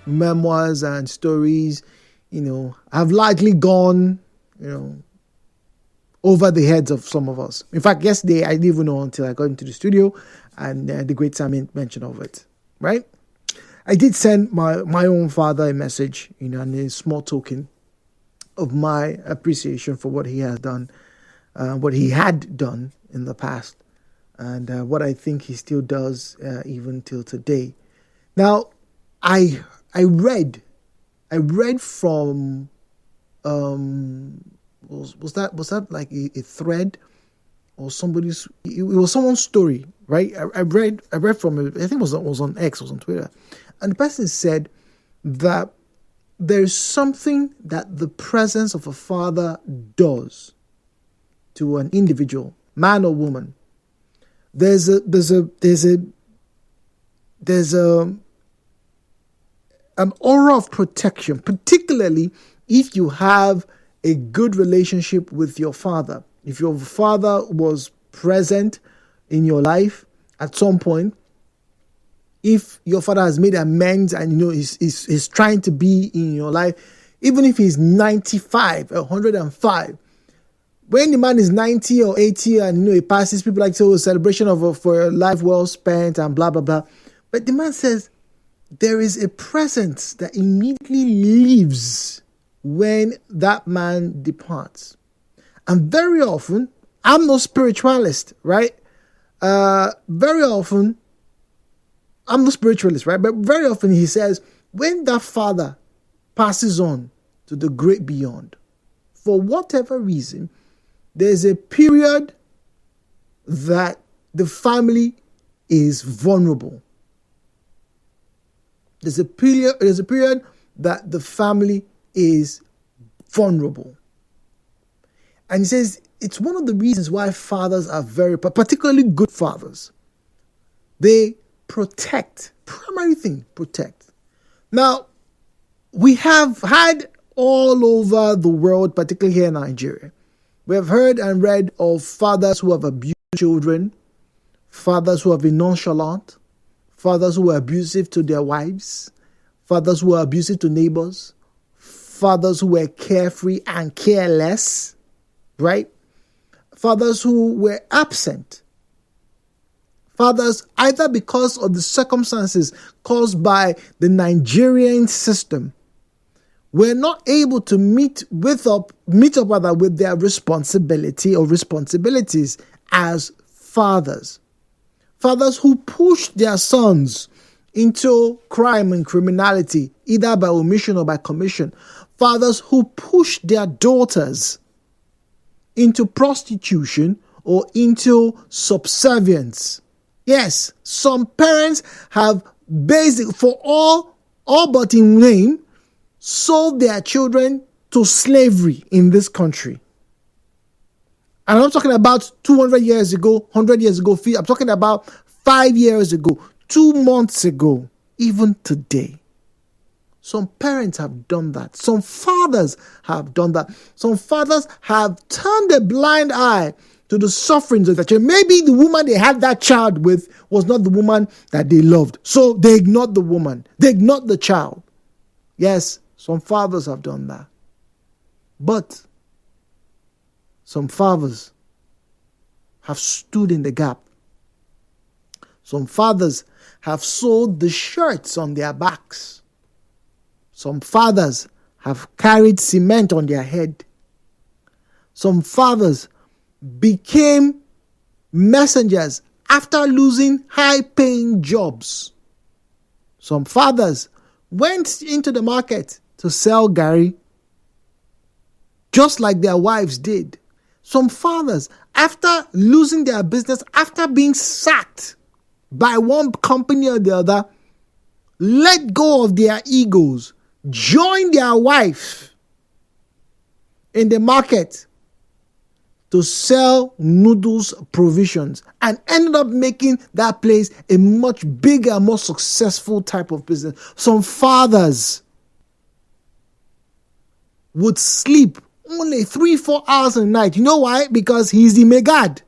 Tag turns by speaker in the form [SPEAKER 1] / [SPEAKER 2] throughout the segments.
[SPEAKER 1] memoirs and stories, have largely gone, over the heads of some of us. In fact, yesterday, I didn't even know until I got into the studio and the great Simon mentioned of it, right? I did send my own father a message, and a small token of my appreciation for what he has done, what he had done in the past, and what I think he still does even till today. Now, I read from was that like a thread or somebody's? It was someone's story, right? I read from it. I think it was on X, was on Twitter, and the person said that there's something that the presence of a father does to an individual, man or woman. There's an aura of protection, particularly if you have a good relationship with your father. If your father was present in your life at some point, if your father has made amends and he's trying to be in your life, even if he's 95 or 105, when the man is 90 or 80 and he passes, people like to say, celebration for a life well spent and blah blah blah. But the man says there is a presence that immediately leaves when that man departs. And very often, I'm no spiritualist, right? Very often, I'm no spiritualist, right? But very often he says, when that father passes on to the great beyond, for whatever reason, there's a period that the family is vulnerable. There's a period that the family is vulnerable. And he says it's one of the reasons why fathers are particularly good fathers. They protect. Primary thing, protect. Now, we have had all over the world, particularly here in Nigeria, we have heard and read of fathers who have abused children, fathers who have been nonchalant, fathers who are abusive to their wives, fathers who are abusive to neighbors, fathers who were carefree and careless, right? Fathers who were absent. Fathers, either because of the circumstances caused by the Nigerian system, were not able to meet up with their responsibility or responsibilities as fathers. Fathers who pushed their sons into crime and criminality, either by omission or by commission. Fathers who pushed their daughters into prostitution or into subservience. Yes, some parents have for all but in name, sold their children to slavery in this country. And I'm not talking about 200 years ago, 100 years ago. I'm talking about 5 years ago, 2 months ago, even today. Some parents have done that. Some fathers have done that. Some fathers have turned a blind eye to the sufferings of that child. Maybe the woman they had that child with was not the woman that they loved. So they ignored the woman. They ignored the child. Yes, some fathers have done that. But some fathers have stood in the gap. Some fathers have sewed the shirts on their backs. Some fathers have carried cement on their head. Some fathers became messengers after losing high-paying jobs. Some fathers went into the market to sell garri, just like their wives did. Some fathers, after losing their business, after being sacked by one company or the other, let go of their egos, joined their wife in the market to sell noodles provisions and ended up making that place a much bigger, more successful type of business. Some fathers would sleep only 3-4 hours a night. You know why? Because he's the megad.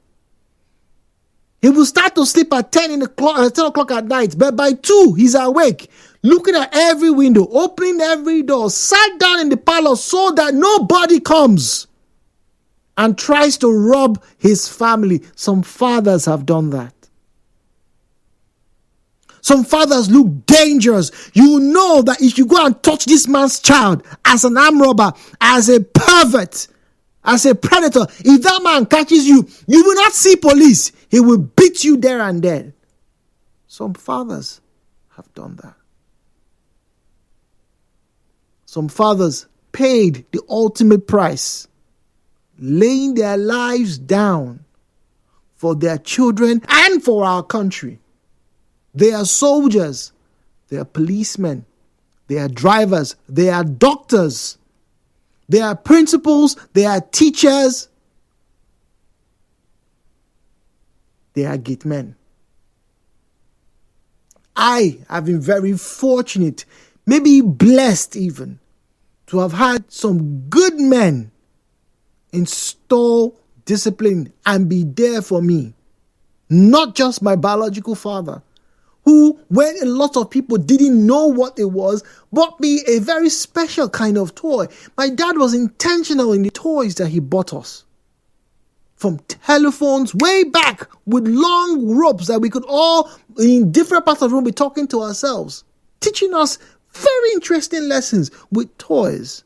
[SPEAKER 1] He will start to sleep at 10 o'clock at night, but by 2, he's awake. looking at every window, opening every door, sat down in the parlor so that nobody comes and tries to rob his family. Some fathers have done that. Some fathers look dangerous. You know that if you go and touch this man's child as an armed robber, as a pervert, as a predator, if that man catches you, you will not see police. He will beat you there and then. Some fathers have done that. Some fathers paid the ultimate price, laying their lives down for their children and for our country. They are soldiers, they are policemen, they are drivers, they are doctors, they are principals, they are teachers, they are gate men. I have been very fortunate, maybe blessed even, to have had some good men install discipline and be there for me. Not just my biological father, who, when a lot of people didn't know what it was, bought me a very special kind of toy. My dad was intentional in the toys that he bought us. From telephones way back with long ropes that we could all, in different parts of the room, be talking to ourselves. Teaching us very interesting lessons with toys.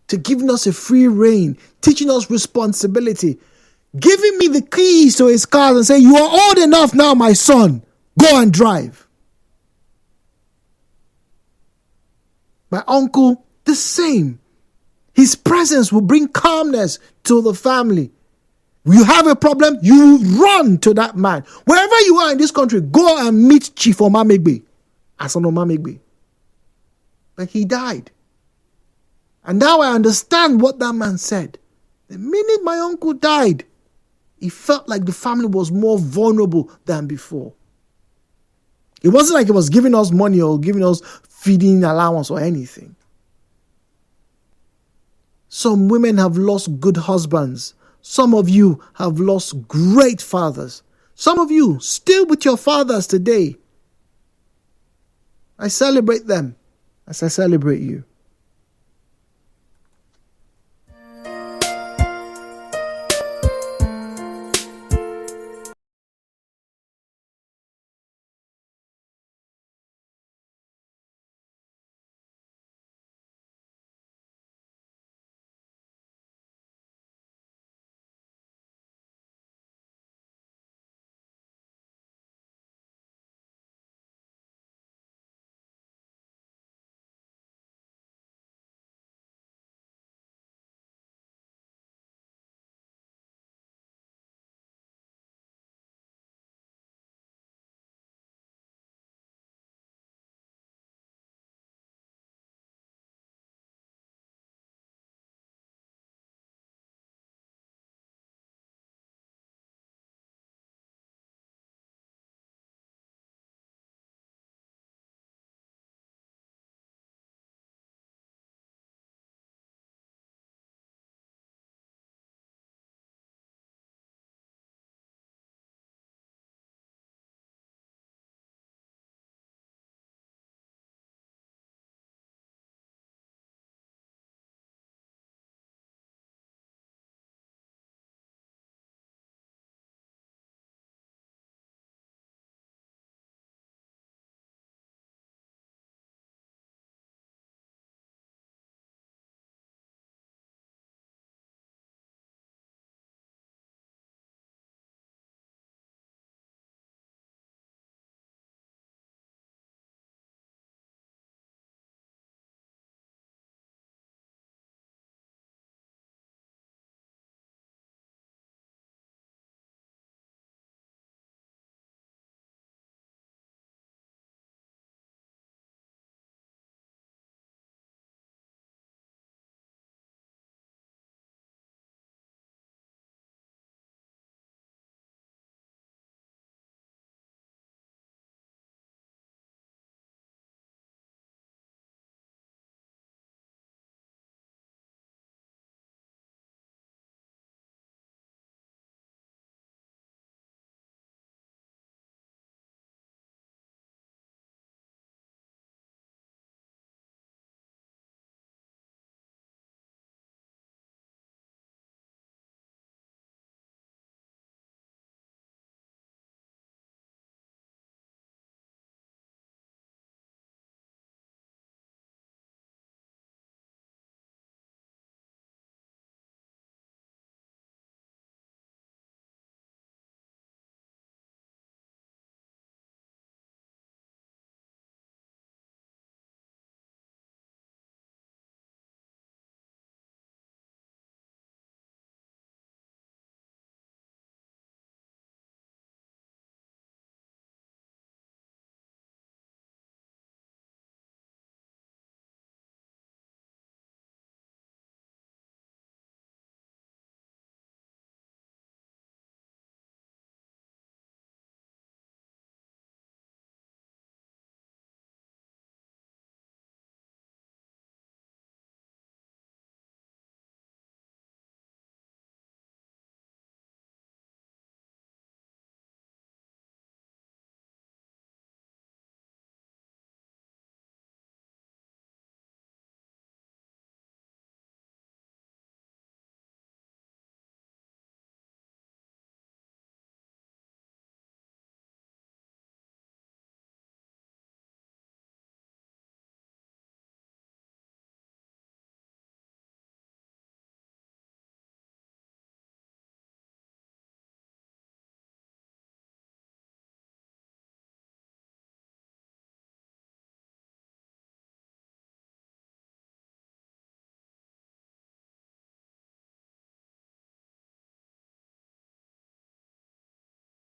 [SPEAKER 1] To giving us a free rein, teaching us responsibility. Giving me the keys to his car and saying, "You are old enough now, my son. Go and drive." My uncle, the same. His presence will bring calmness to the family. You have a problem, you run to that man. Wherever you are in this country, go and meet Chief Omamegbe, Asan Omamegbe. But he died. And now I understand what that man said. The minute my uncle died, he felt like the family was more vulnerable than before. It wasn't like he was giving us money or giving us feeding allowance or anything. Some women have lost good husbands. Some of you have lost great fathers. Some of you still with your fathers today. I celebrate them as I celebrate you.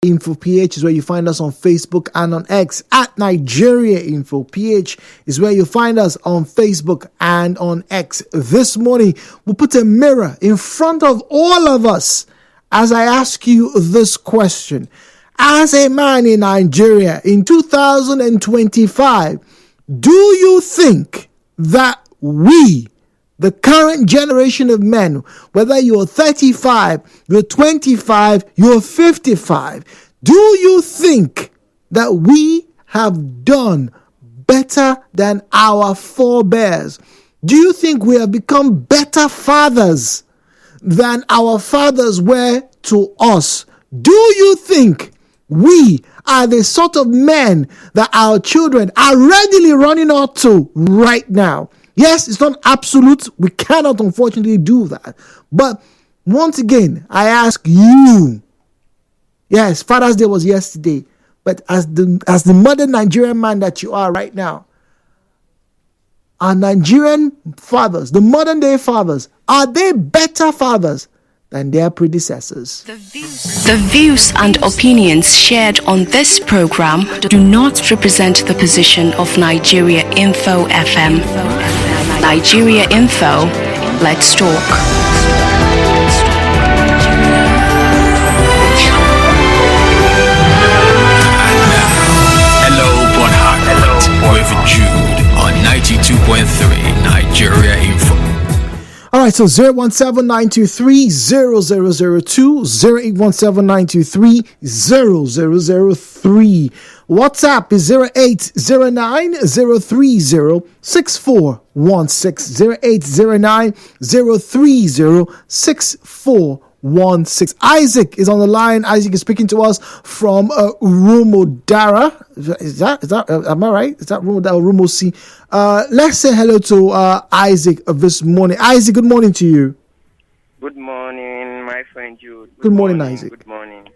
[SPEAKER 1] Info PH is where you find us on Facebook and on X. At Nigeria Info PH is where you find us on Facebook and on X. This morning, we'll put a mirror in front of all of us as I ask you this question. As a man in Nigeria in 2025, do you think that we, the current generation of men, whether you're 35, you're 25, you're 55, do you think that we have done better than our forebears? Do you think we have become better fathers than our fathers were to us? Do you think we are the sort of men that our children are readily running out to right now? Yes, it's not absolute. We cannot, unfortunately, do that. But once again, I ask you, yes, Father's Day was yesterday, but as the modern Nigerian man that you are right now, our Nigerian fathers, the modern day fathers, are they better fathers than their predecessors?
[SPEAKER 2] The views and opinions shared on this program do not represent the position of Nigeria Info FM. Nigeria Info, let's talk.
[SPEAKER 3] With Jude on 92.3 Nigeria Info.
[SPEAKER 1] All right, so 017-923-0002, 0817923-0003. WhatsApp is 0809-030-6416, 0809-030-6416. Isaac is on the line. Isaac is speaking to us from Rumodara. Is that am I right? Is that Rumodara, Rumosi? Let's say hello to Isaac this morning. Isaac, good morning to you.
[SPEAKER 4] Good morning, my friend Jude.
[SPEAKER 1] Good morning, Isaac.
[SPEAKER 4] Good morning.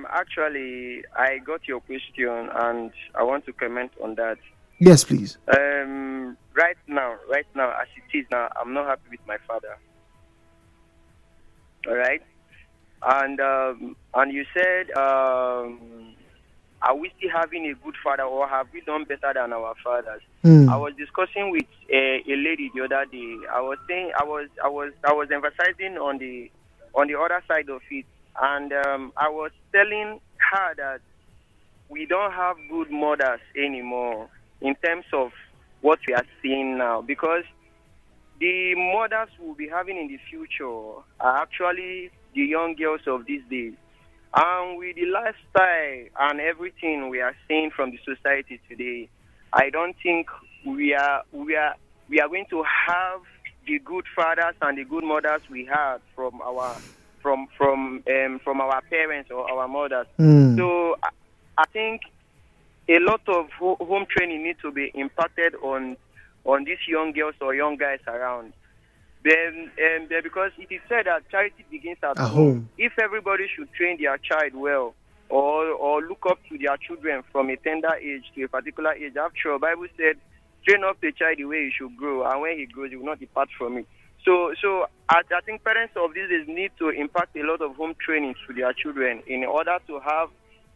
[SPEAKER 4] Actually, I got your question and I want to comment on that.
[SPEAKER 1] Yes, please.
[SPEAKER 4] Right now, as it is now, I'm not happy with my father. All right, and you said, are we still having a good father, or have we done better than our fathers? I was discussing with a lady the other day. I was saying I was emphasizing on the other side of it, and I was telling her that we don't have good mothers anymore in terms of what we are seeing now, because the mothers we'll be having in the future are actually the young girls of these days. And with the lifestyle and everything we are seeing from the society today, I don't think we are going to have the good fathers and the good mothers we had from our parents or our mothers. So I think a lot of home training needs to be imparted on these young girls or young guys around. Then because it is said that charity begins at home. If everybody should train their child well, or look up to their children from a tender age to a particular age, after all, Bible said, train up the child the way he should grow, and when he grows, he will not depart from it. So I think parents of these days need to impart a lot of home training to their children in order to have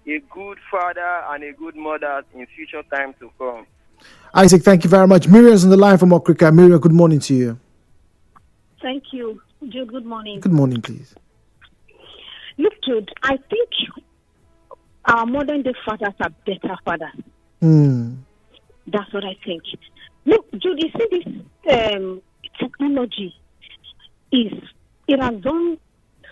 [SPEAKER 4] a good father and a good mother in future time to come.
[SPEAKER 1] Isaac, thank you very much. Miriam's on the line from Okrika. Miriam, good morning to you.
[SPEAKER 5] Thank you. Jude, good morning.
[SPEAKER 1] Good morning, please.
[SPEAKER 5] Look, Jude, I think our modern day fathers are better fathers. That's what I think. Look, Jude, you see this technology it has done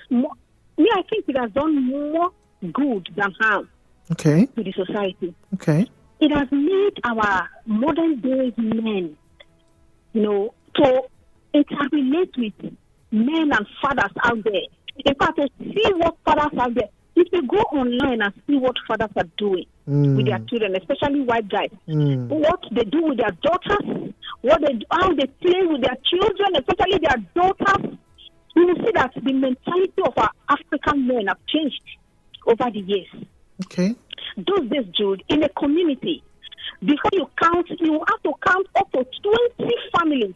[SPEAKER 5] more, I think it has done more good than harm to the society.
[SPEAKER 1] Okay.
[SPEAKER 5] It has made our modern day men, to interrelate with men and fathers out there. In fact, to see what fathers out there, if you go online and see what fathers are doing with their children, especially white guys, what they do with their daughters, how they play with their children, especially their daughters, you will see that the mentality of our African men have changed over the years.
[SPEAKER 1] Okay.
[SPEAKER 5] Those days, Jude, in a community, before you count, you have to count up to 20 families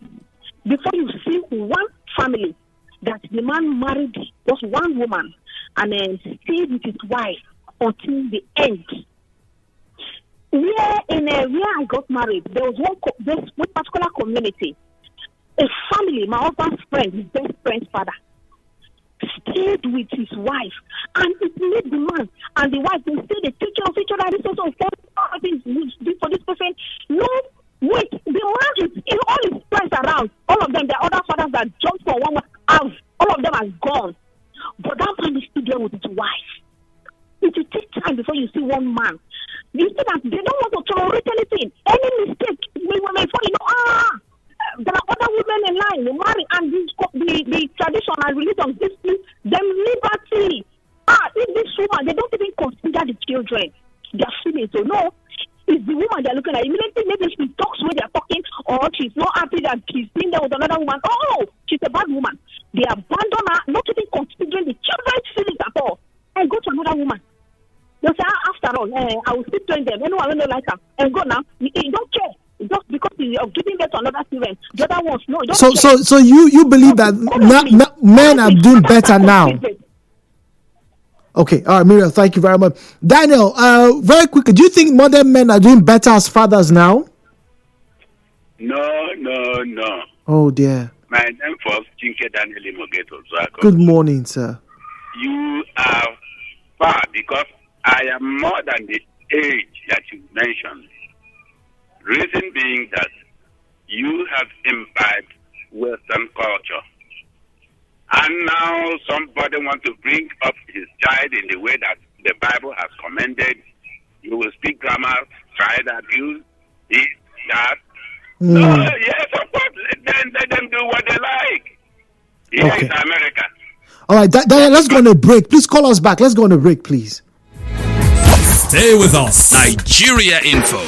[SPEAKER 5] before you see one family that the man married just one woman and then stayed with his wife until the end. Where I got married, there was this one particular community, a family, my husband's friend, his best friend's father, stayed with his wife, and it made the man and the wife, they stayed, they take care of each other. This also for this person. No, wait, the man is all his friends around, all of them, the other fathers that jumped for one, all of them are gone. But that man is still there with his wife. It will take time before you see one man. You see that they don't want to tolerate anything. Any mistake, before you know, there are other women in line, they marry, and the tradition and religion gives them liberty. In this woman, they don't even consider the children. They are feeling so. No, it's the woman they're looking at. Immediately, maybe she talks when they're talking, or she's not happy that she's seen there with another woman. Oh, she's a bad woman. They abandon her, not even considering the children's feelings at all, and go to another woman. They say, after all, I will still join them. Anyone will not like her. And go now. You don't care. Just because you're giving birth to another children. The other ones, no.
[SPEAKER 1] So you believe that men are doing better now? Okay, all right, Miriam, thank you very much. Daniel, very quickly, do you think modern men are doing better as fathers now?
[SPEAKER 6] No.
[SPEAKER 1] Oh dear.
[SPEAKER 6] My name is Chinke Daniel Imogeto.
[SPEAKER 1] Good morning, sir.
[SPEAKER 6] You are far because I am more than the age that you mentioned. Reason being that you have imbibed Western culture. And now somebody wants to bring up his child in the way that the Bible has commended. You will speak grammar, child abuse, this, that. No, yes, of course. Then let them do what they like. Here is America.
[SPEAKER 1] All right, Daniel, let's go on a break. Please call us back. Let's go on a break, please.
[SPEAKER 3] Stay with us. Nigeria Info.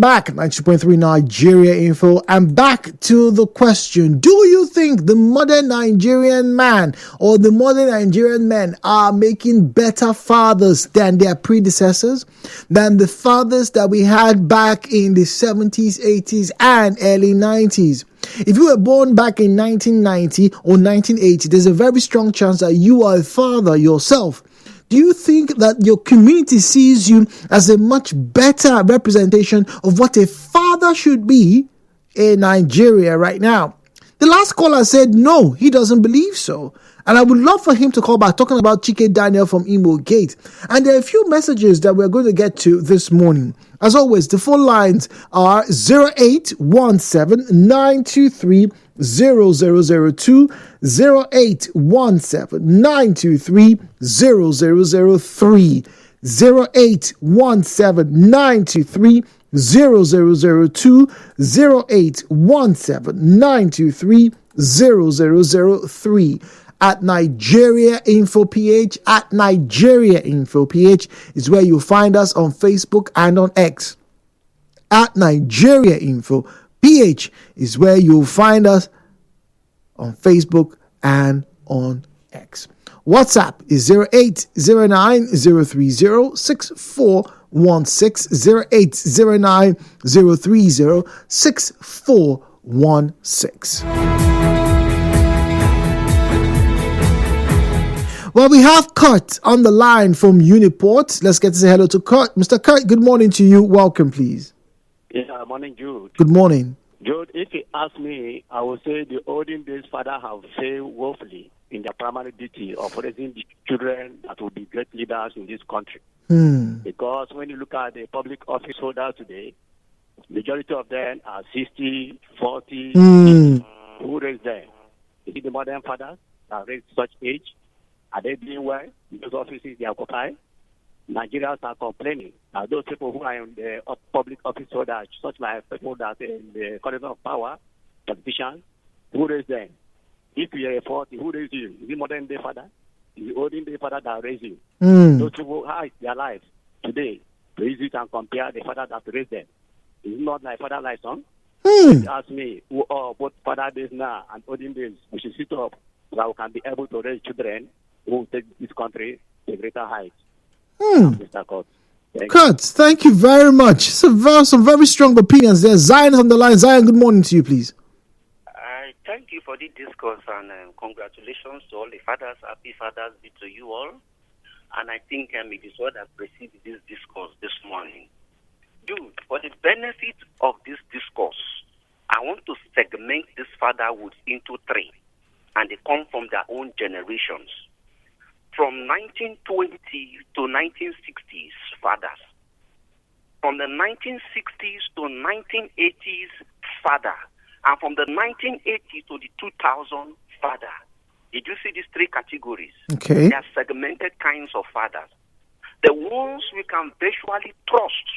[SPEAKER 1] welcome back. 92.3 Nigeria Info. And back to the question. Do you think the modern Nigerian man or the modern Nigerian men are making better fathers than their predecessors? Than the fathers that we had back in the 70s, 80s, and early 90s? If you were born back in 1990 or 1980, there's a very strong chance that you are a father yourself. Do you think that your community sees you as a much better representation of what a father should be in Nigeria right now? The last caller said no, he doesn't believe so. And I would love for him to call back talking about Chike Daniel from Imo Gate. And there are a few messages that we're going to get to this morning. As always, the phone lines are 0817-923-0002, 0817-923-0003, 0817-923-0002, 0817-923-0003. At Nigeria Info PH, at Nigeria Info PH is where you'll find us on Facebook and on X. At Nigeria Info PH is where you'll find us on Facebook and on X. WhatsApp is 0809-030-6416, 0809-030-6416. Well, we have Kurt on the line from Uniport. Let's get to say hello to Kurt. Mr. Kurt, good morning to you. Welcome, please.
[SPEAKER 7] Yeah, morning, Jude.
[SPEAKER 1] Good morning.
[SPEAKER 7] Jude, if you ask me, I would say the olden days father have failed woefully in their primary duty of raising the children that will be great leaders in this country. Because when you look at the public office holders today, majority of them are 60, 40. Who raised them? Is it the modern fathers that raised such age? Are they doing well in those offices they occupy? Nigerians are complaining. Those people who are in the public office holders, such like people that in the corridor of power, politicians, who raised them? If you are 40, who raised you? Is it modern day father? Is it olden day father that raised you? Those people, how is their life today? Raise it and compare the father that raised them. Is it not like father like son? If you ask me, who are both father days now and olden days, we should sit up so that we can be able to raise children who will take this country to greater heights. Mr.
[SPEAKER 1] Kurt, thank you very much. Some very strong opinions there. Zion is on the line. Zion, good morning to you, please.
[SPEAKER 8] Thank you for the discourse and congratulations to all the fathers. Happy Father's Day to you all. And I think it is what has preceded this discourse this morning. Dude, for the benefit of this discourse, I want to segment this fatherhood into three. And they come from their own generations. From 1920 to 1960s, fathers. From the 1960s to 1980s, father. And from the 1980 to the 2000, father. Did you see these three categories?
[SPEAKER 1] Okay.
[SPEAKER 8] They are segmented kinds of fathers. The ones we can virtually trust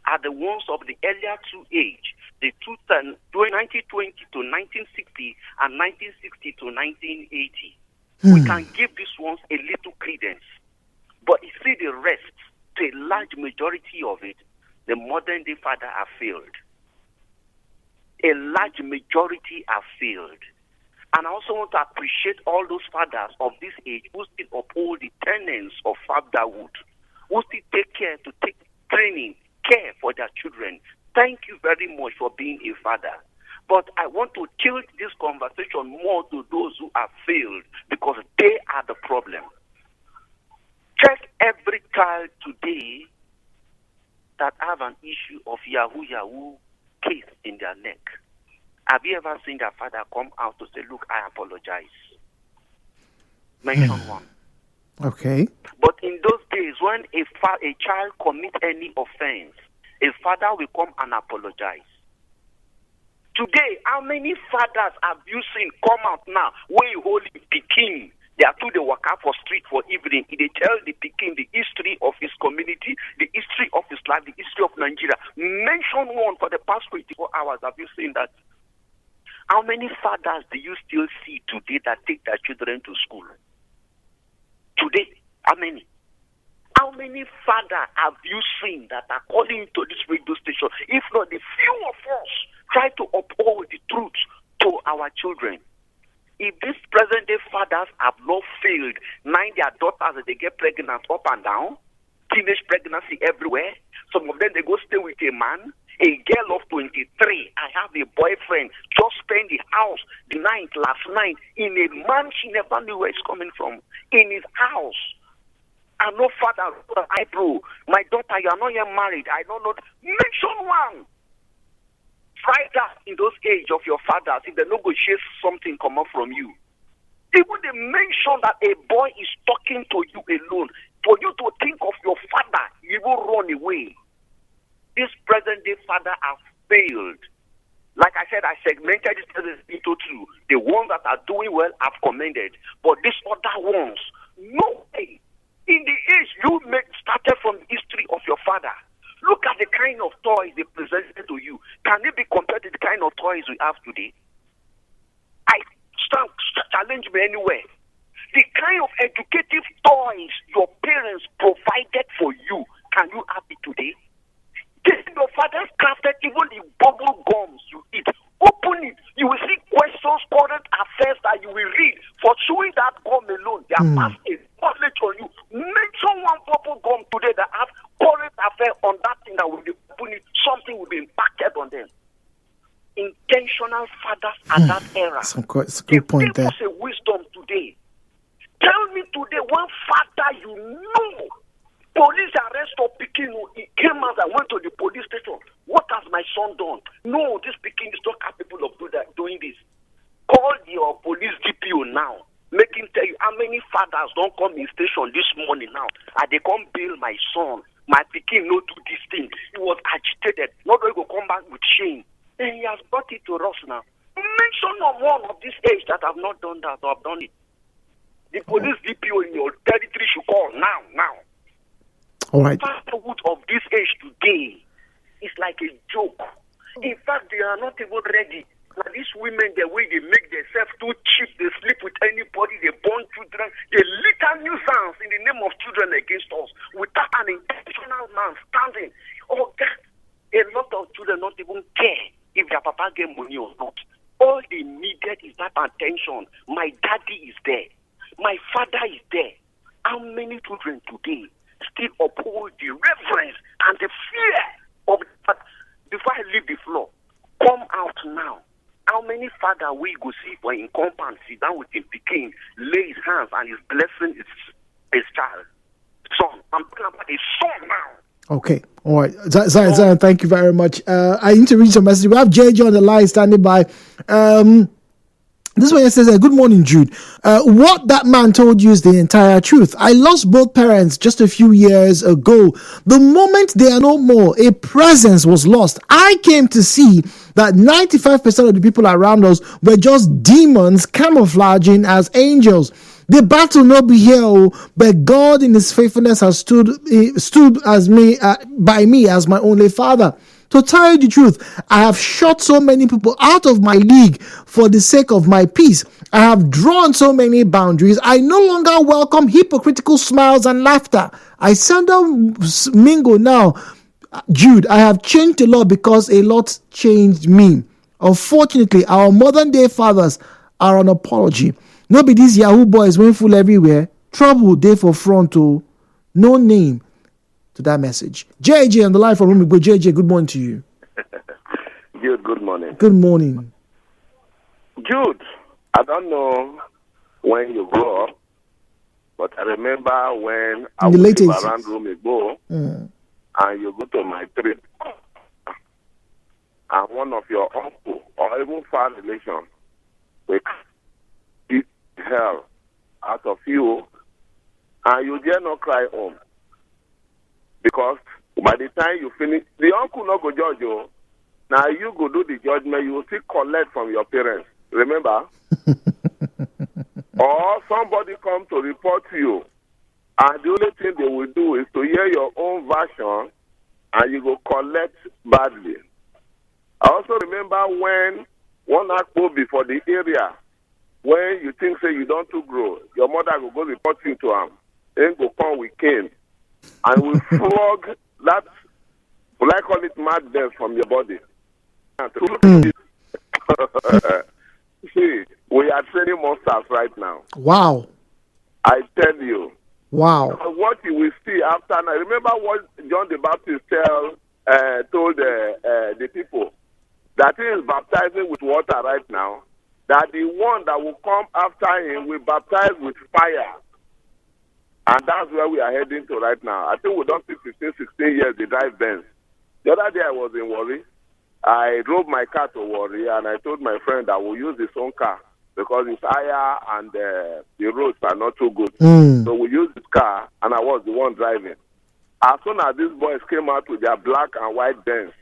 [SPEAKER 8] are the ones of the earlier two age, the 1920 to 1960 and 1960 to 1980. We can give these ones a little credence. But you see the rest, the large majority of it, the modern day father have failed. A large majority have failed. And I also want to appreciate all those fathers of this age who still uphold the tenets of fatherhood, who still take care to take training, care for their children. Thank you very much for being a father. But I want to tilt this conversation more to those who have failed because they are the problem. Check every child today that have an issue of Yahoo case in their neck. Have you ever seen their father come out to say, look, I apologize? Mention one.
[SPEAKER 1] Okay.
[SPEAKER 8] But in those days, when a child commits any offense, a father will come and apologize. Today, how many fathers have you seen come out now where you hold the Peking? They are too, they walk out for street for evening. They tell the Peking the history of his community, the history of his life, the history of Nigeria. Mention one for the past 24 hours. Have you seen that? How many fathers do you still see today that take their children to school? Today, how many? How many fathers have you seen that are calling to this radio station? If not, the few of us try to uphold the truth to our children. If these present-day fathers have not failed, nine their daughters that they get pregnant up and down, teenage pregnancy everywhere. Some of them, they go stay with a man. A girl of 23, I have a boyfriend, just spent the house the night, last night, in a man she never knew where it's coming from, in his house. And no father, bro, my daughter, you are not yet married. I don't know. Mention one. Try that in those age of your fathers. If they no go chase something come up from you. Even they mention that a boy is talking to you alone. For you to think of your father, you will run away. This present day father has failed. Like I said, I segmented this present into two. The ones that are doing well, I've commended. But these other ones, no way. In the age you started from the history of your father, look at the kind of toys they presented to you. Can it be compared to the kind of toys we have today? I challenge me anywhere. The kind of educative toys your parents provided for you, can you have it today? Your father's crafted even the bubble gums you eat. Open it. You will see questions, current affairs that you will read. For chewing that gum alone, they are passed a knowledge on you. Mention one bubble gum today that has current affair on that thing that will be open it. Something will be impacted on them. Intentional fathers at that era.
[SPEAKER 1] It's a good point there.
[SPEAKER 8] Give us a wisdom today. Tell me today one father you know. Police arrest of Pekin. He came out and went to the police station. What has my son done? No, this Pekin is not capable of doing this. Call your police DPO now. Make him tell you how many fathers don't come in station this morning now. And they come bail my son. My Pekin no do this thing. He was agitated. Not going to come back with shame. And he has brought it to us now. Mention of one of this age that have not done that or have done it. The police DPO in your territory should call now.
[SPEAKER 1] All right.
[SPEAKER 8] Fatherhood of this age today is like a joke. In fact, they are not even ready. Now, these women, the way they make themselves too cheap, they sleep with anybody, they born children, they litter nuisance in the name of children against us without an intentional man standing. Oh, God, a lot of children not even care if their papa get money or not. All they needed is that attention. My daddy is there. My father is there. How many children today still uphold the reverence and the fear of that? Before I leave the floor, come out now. How many father we go see for in compound, sit down with him, Pekin, lay his hands and his blessing his child, son. I'm talking about a son now.
[SPEAKER 1] Okay, all right. Zion, thank you very much. I need to read some message. We have JJ on the line standing by. This one says, good morning, Jude. What that man told you is the entire truth. I lost both parents just a few years ago. The moment they are no more, a presence was lost. I came to see that 95% of the people around us were just demons camouflaging as angels. The battle not be here, but God in his faithfulness has stood as by me as my only father. To tell you the truth, I have shot so many people out of my league for the sake of my peace. I have drawn so many boundaries. I no longer welcome hypocritical smiles and laughter. I seldom mingle now. Jude, I have changed a lot because a lot changed me. Unfortunately, our modern day fathers are an apology. No be these Yahoo boys went full everywhere. Trouble day for front to no name to that message. JJ on the line from Rumigbo. JJ, good morning to you.
[SPEAKER 9] Jude, good morning.
[SPEAKER 1] Good morning.
[SPEAKER 9] Jude, I don't know when you grew up, but I remember when I was around Rumigbo and you go to my trip and one of your uncle or even far relation will beat hell out of you and you dare not cry home. Because by the time you finish, the uncle not go judge you. Now you go do the judgment, you will still collect from your parents. Remember? Or somebody come to report to you, and the only thing they will do is to hear your own version, and you go collect badly. I also remember when one akpo before the area, when you think say you don't too grow, your mother will go report you to him. Then go come with cane. and we flog that, will I call it madness from your body. See, we are training monsters right now.
[SPEAKER 1] Wow.
[SPEAKER 9] I tell you.
[SPEAKER 1] Wow.
[SPEAKER 9] What you will see after now, remember what John the Baptist told the people, that he is baptizing with water right now, that the one that will come after him will baptize with fire. And that's where we are heading to right now. I think we don't see 15, 16 years they drive Benz. The other day I was in Warri. I drove my car to Warri, and I told my friend I will use his own car because it's higher and the roads are not too good. So we used his car, and I was the one driving. As soon as these boys came out with their black and white Benz,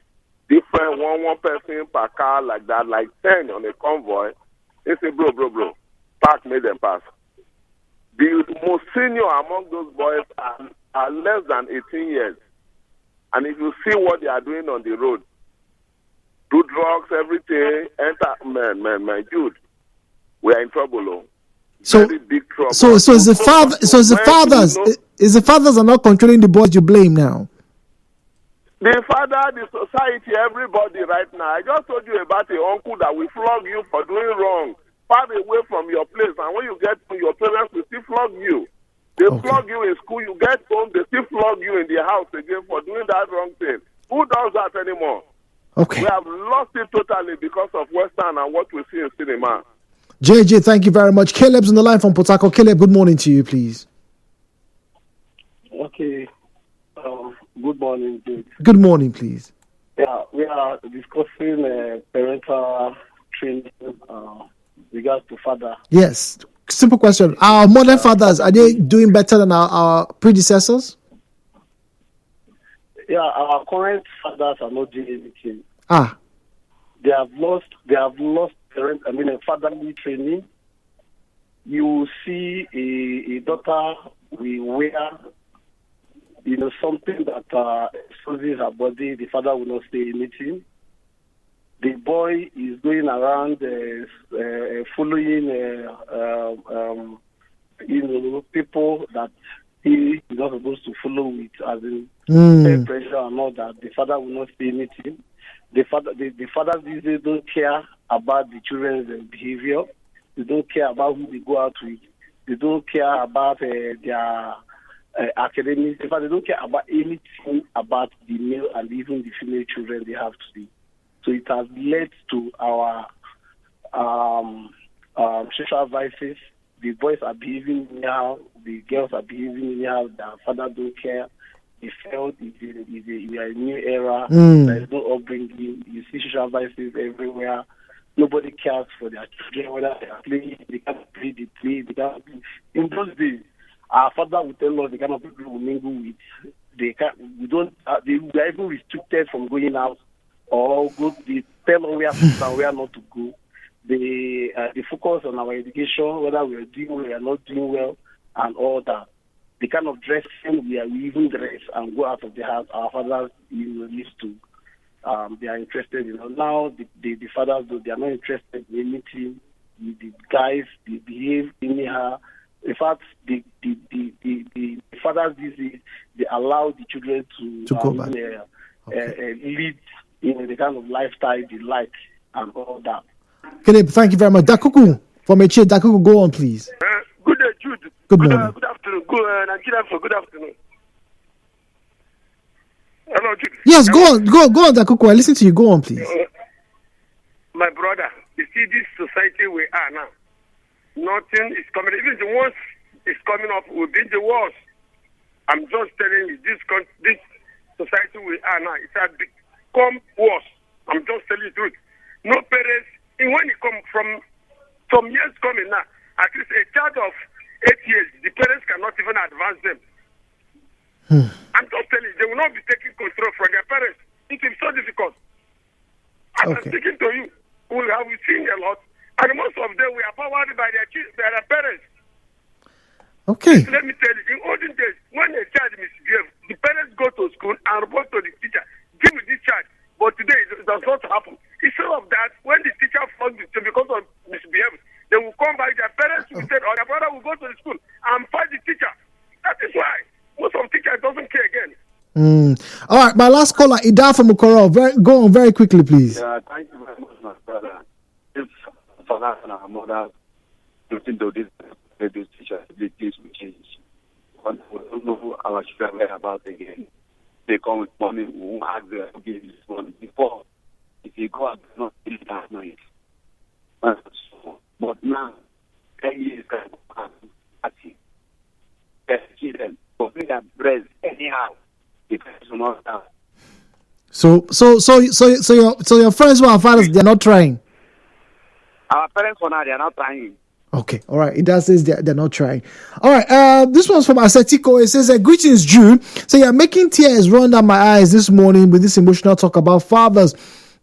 [SPEAKER 9] different one person per car like that, like 10 on a convoy, they say, bro, park, made them pass. The most senior among those boys are less than 18 years. And if you see what they are doing on the road, do drugs, everything, enter, man, Jude, we are in trouble, oh. Very big trouble.
[SPEAKER 1] So is the fathers are not controlling the boys you blame now?
[SPEAKER 9] The father, the society, everybody right now. I just told you about a uncle that will flog you for doing wrong, far away from your place, and when you get to your parents will still flog you. They flog you in school, you get home, they still flog you in the house again for doing that wrong thing. Who does that anymore?
[SPEAKER 1] Okay.
[SPEAKER 9] We have lost it totally because of Western and what we see in cinema.
[SPEAKER 1] JJ, thank you very much. Caleb's on the line from Port Harcourt. Caleb, good morning to you, please.
[SPEAKER 10] Okay. Good morning, Dude.
[SPEAKER 1] Good morning, please.
[SPEAKER 10] Yeah, we are discussing parental training regards to father.
[SPEAKER 1] Yes. Simple question. Our modern fathers, are they doing better than our predecessors?
[SPEAKER 10] Yeah, our current fathers are not doing anything. They have lost fatherly training. You will see a daughter will wear, something that exposes her body. The father will not say anything. The boy is going around following, people that he is not supposed to follow with, as in peer pressure and all that. The father will not say anything. The fathers these days don't care about the children's behavior. They don't care about who they go out with. They don't care about their academics. In fact, they don't care about anything about the male and even the female children they have today. So it has led to our social vices. The boys are behaving anyhow. The girls are behaving anyhow. Their father don't care. They felt we are in a new era. There is no upbringing. You see social vices everywhere. Nobody cares for their children, whether they are playing. They can't play. They play. They can't play. In those days, our father would tell us the kind of people we mingle with. They are even restricted from going out or go. They tell us where to go and where not to go. They focus on our education, whether we are doing well or not doing well, and all that. The kind of dressing we even dress and go out of the house, our fathers used to. They are interested. Now the fathers, they are not interested in anything. The guys, they behave anyhow. In fact, the fathers these days, they allow the children to go back. Lead the kind of lifestyle they like and all that.
[SPEAKER 1] Caleb, thank you very much. Dakuku from Eche. Dakuku, go on, please.
[SPEAKER 11] Good day, Jude.
[SPEAKER 1] Good morning.
[SPEAKER 11] Good afternoon. Nigeria for good afternoon. Hello, Jude.
[SPEAKER 1] Yes, go on, Dakuku. I listen to you. Go on, please.
[SPEAKER 11] My brother, you see this society we are now. Nothing is coming. Even the worst is coming up will be the worst. I'm just telling you, this society we are now, it has become worse. I'm just telling you the truth. No parents, and when it comes from some years coming now, at least a child of 8 years, the parents cannot even advance them. I'm just telling you, they will not be taking control from their parents. It is so difficult. As I'm speaking to you, we have seen a lot, and most of them we are powered by their parents.
[SPEAKER 1] Okay.
[SPEAKER 11] Let me tell you, in olden days, when a child misbehaves, the parents go to school and report to the teacher, give me this child. But today, it does not happen. Instead of that, when the teacher falls because of misbehavior, they will come back, their parents will say, or their brother will go to the school and fight the teacher. That is why. most of the teachers doesn't care again.
[SPEAKER 1] All right, my last caller, Ida from Ukoro. Go on very quickly, please.
[SPEAKER 12] Yeah, thank you very much, my brother. If fathers and our mothers looking to this teachers, this will change. But we don't know our children where about again. They come with money, we won't ask them to give this money. Before, if you go out, not really that noise. But now, 10 years can go out at you. Children, complete their breast anyhow.
[SPEAKER 1] So your friends who are fathers, they're not trying.
[SPEAKER 12] Our parents for now, they are not trying.
[SPEAKER 1] Okay, all right. It does says they're not trying. All right. This one's from Asetiko. It says, "Greetings, Jude. So you're making tears run down my eyes this morning with this emotional talk about fathers.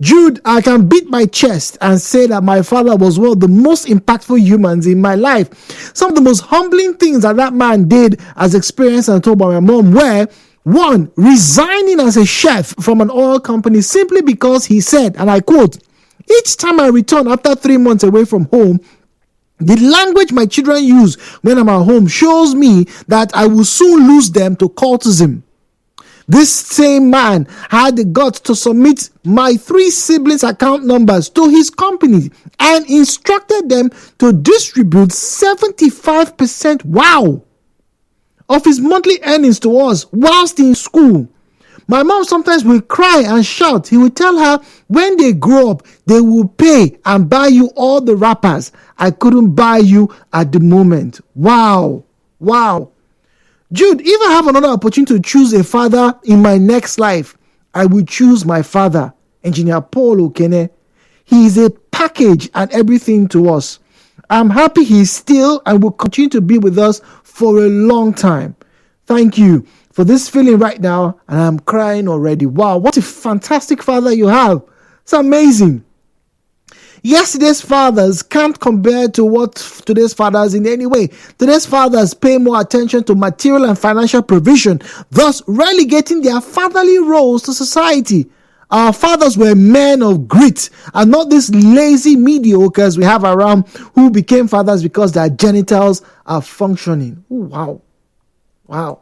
[SPEAKER 1] Jude, I can beat my chest and say that my father was one of the most impactful humans in my life. Some of the most humbling things that man did, as experienced and told by my mom, were 1, resigning as a chef from an oil company simply because he said, and I quote, 'Each time I return after 3 months away from home, the language my children use when I'm at home shows me that I will soon lose them to cultism.' This same man had the guts to submit my 3 siblings' account numbers to his company and instructed them to distribute 75%, of his monthly earnings to us whilst in school. My mom sometimes will cry and shout. He will tell her when they grow up, they will pay and buy you all the wrappers I couldn't buy you at the moment." Wow. Jude, if I have another opportunity to choose a father in my next life, I will choose my father, Engineer Paul Okene. He is a package and everything to us. I'm happy he's still and will continue to be with us for a long time. Thank you for this feeling right now, and I'm crying already. Wow, what a fantastic father you have. It's amazing. Yesterday's fathers can't compare to what today's fathers in any way. Today's fathers pay more attention to material and financial provision, thus relegating their fatherly roles to society. Our fathers were men of grit and not these lazy mediocres we have around who became fathers because their genitals are functioning. Ooh, wow.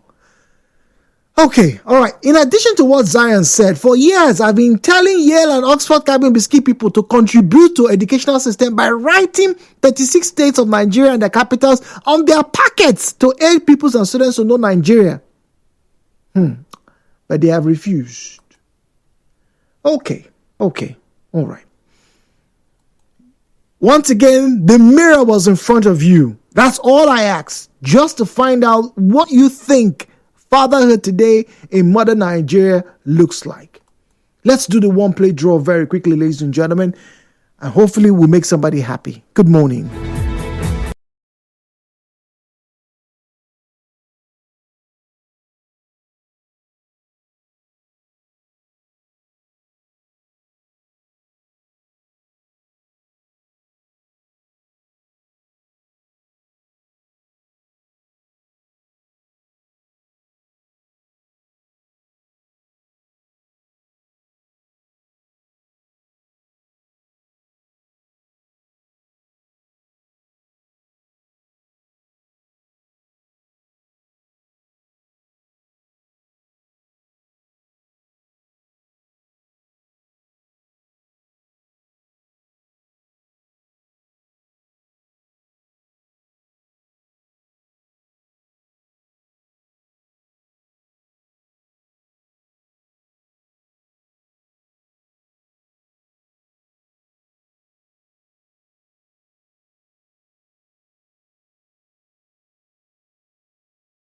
[SPEAKER 1] Okay, all right. In addition to what Zion said, for years I've been telling Yale and Oxford Cabin Biscuit people to contribute to educational system by writing 36 states of Nigeria and their capitals on their packets to aid pupils and students to know Nigeria. But they have refused. Okay, all right. Once again, the mirror was in front of you. That's all I asked, just to find out what you think fatherhood today in modern Nigeria looks like. Let's do the one play draw very quickly, ladies and gentlemen, and hopefully we'll make somebody happy. Good morning.